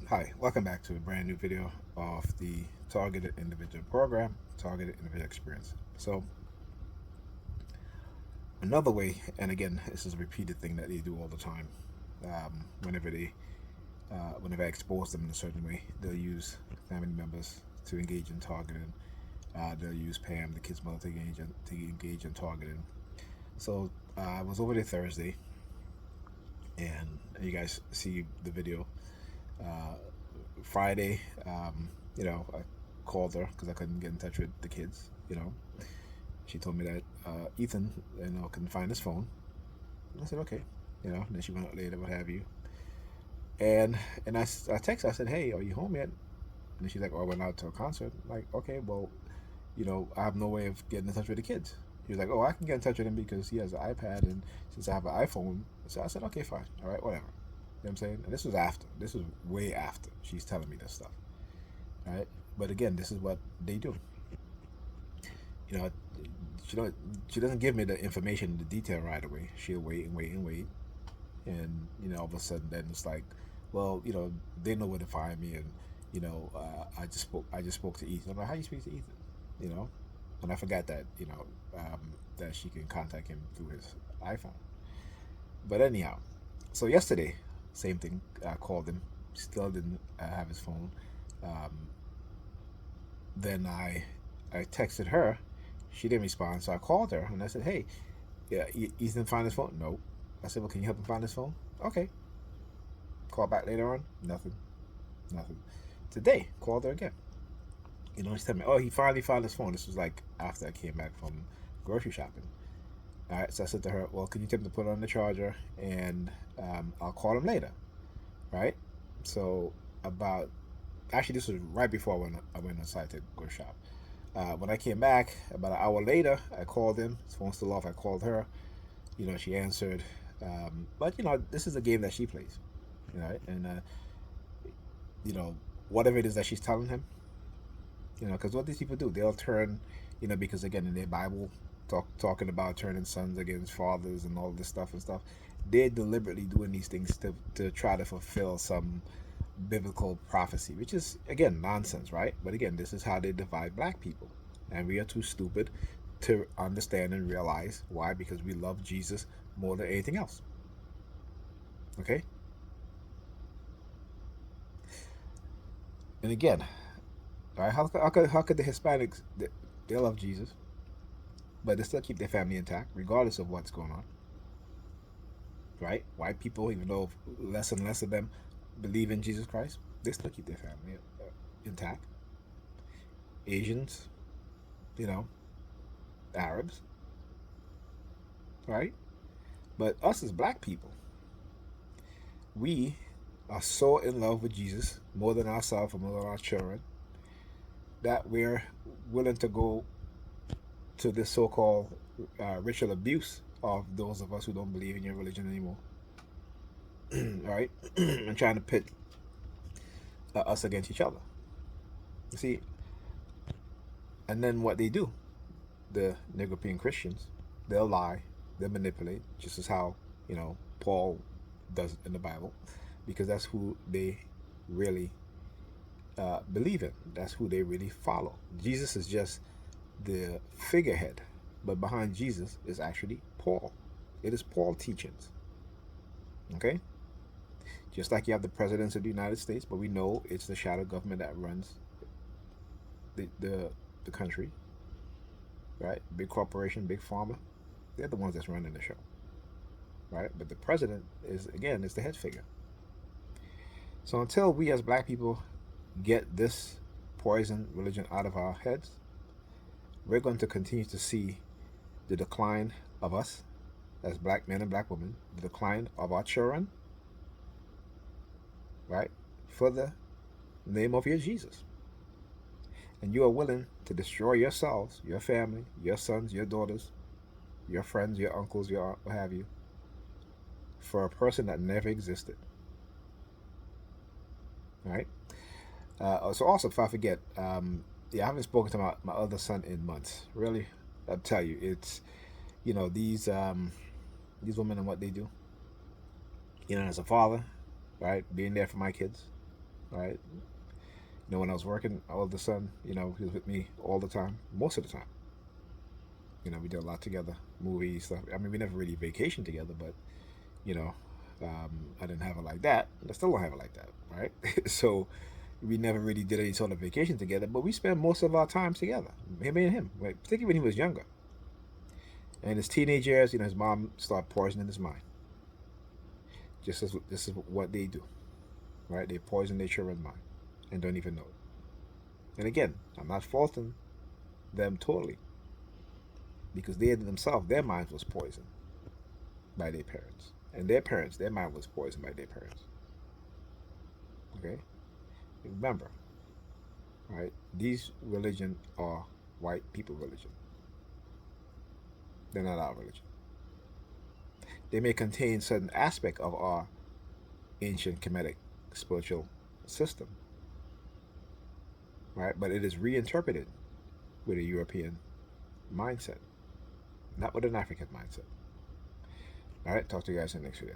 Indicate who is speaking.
Speaker 1: Hi, welcome back to a brand new video of the Targeted Individual Program, Targeted Individual Experience. So, another way, and again, this is a repeated thing that they do all the time. Whenever I expose them in a certain way, they'll use family members to engage in targeting. They'll use Pam, the kid's mother, to engage in targeting. So, I was over there Thursday, and you guys see the video. Uh, Friday, I called her because I couldn't get in touch with the kids. She told me that Ethan, couldn't find his phone. I said, okay. And then she went out later, what have you. And I text her, I said, hey, are you home yet? And she's like, oh, I went out to a concert. I'm like, okay, well, I have no way of getting in touch with the kids. He was like, oh, I can get in touch with him because he has an iPad, and since I have an iPhone, so I said, okay, fine, all right, whatever. You know what I'm saying? And this was after. This was way after she's telling me this stuff. Right? But again, this is what they do. You know, she don't she doesn't give me the information, the detail right away. She'll wait and wait and wait, and all of a sudden, then it's like, well, they know where to find me, and I just spoke to Ethan. I'm like, how you speak to Ethan? You know, and I forgot that that she can contact him through his iPhone. But anyhow, so yesterday, same thing. I called him. Still didn't have his phone. Um, then I texted her. She didn't respond, so I called her and I said, "Hey, yeah, Ethan find his phone? No." I said, "Well, can you help him find his phone?" Okay. Call back later on. Nothing. Nothing. Today, called her again. She's telling me, "Oh, he finally found his phone." This was like after I came back from grocery shopping. All right, so I said to her, "Well, can you tell him to put on the charger, and I'll call him later." Right. So about actually, this was right before I went inside to go shop. When I came back about an hour later, I called him. His phone's still off. I called her. She answered. But this is a game that she plays. Right? And you know, whatever it is that she's telling him, because what these people do, they'll turn, because again in their Bible, talking about turning sons against fathers and all this stuff and stuff. They're deliberately doing these things to try to fulfill some biblical prophecy, which is again nonsense, right? But again, this is how they divide black people, and we are too stupid to understand and realize why. Because we love Jesus more than anything else. Okay, and again, right? How could the Hispanics they love Jesus, but they still keep their family intact regardless of what's going on, right? White people, even though less and less of them believe in Jesus Christ, they still keep their family intact. Asians, you know, Arabs, right? But us as black people, we are so in love with Jesus more than ourselves or more than our children that we're willing to go to this so-called ritual abuse of those of us who don't believe in your religion anymore, right? And trying to pit us against each other. You see, and then what they do, the Negropean Christians, they'll lie, they'll manipulate, just as how Paul does in the Bible, because that's who they really believe in. That's who they really follow. Jesus is just the figurehead, but behind Jesus is actually Paul. It is Paul teachings. Okay, just like you have the presidents of the United States, but we know it's the shadow government that runs the country, right? Big corporation, big pharma, they're the ones that's running the show, right? But the president is the head figure. So until we as black people get this poison religion out of our heads, we're going to continue to see the decline of us as black men and black women, the decline of our children, right? For the name of your Jesus. And you are willing to destroy yourselves, your family, your sons, your daughters, your friends, your uncles, your what have you, for a person that never existed, right? So also, if I forget, yeah, I haven't spoken to my other son in months. Really, I'll tell you, it's these women and what they do. As a father, right, being there for my kids, right? When I was working, all of the son, he was with me all the time, most of the time. We did a lot together, movies, stuff. I mean, we never really vacationed together, but you know, I didn't have it like that. I still don't have it like that, right? So we never really did any sort of vacation together, but we spent most of our time together, me and him, right? Particularly when he was younger. And his teenage years, his mom started poisoning his mind. Just as this is what they do, right? They poison their children's mind and don't even know it. And again, I'm not faulting them totally because they themselves, their minds was poisoned by their parents, and their parents, their mind was poisoned by their parents. Okay, remember, right? These religions are white people religion. They're not our religion. They may contain certain aspect of our ancient Kemetic spiritual system, right? But it is reinterpreted with a European mindset, not with an African mindset. All right, talk to you guys in the next video.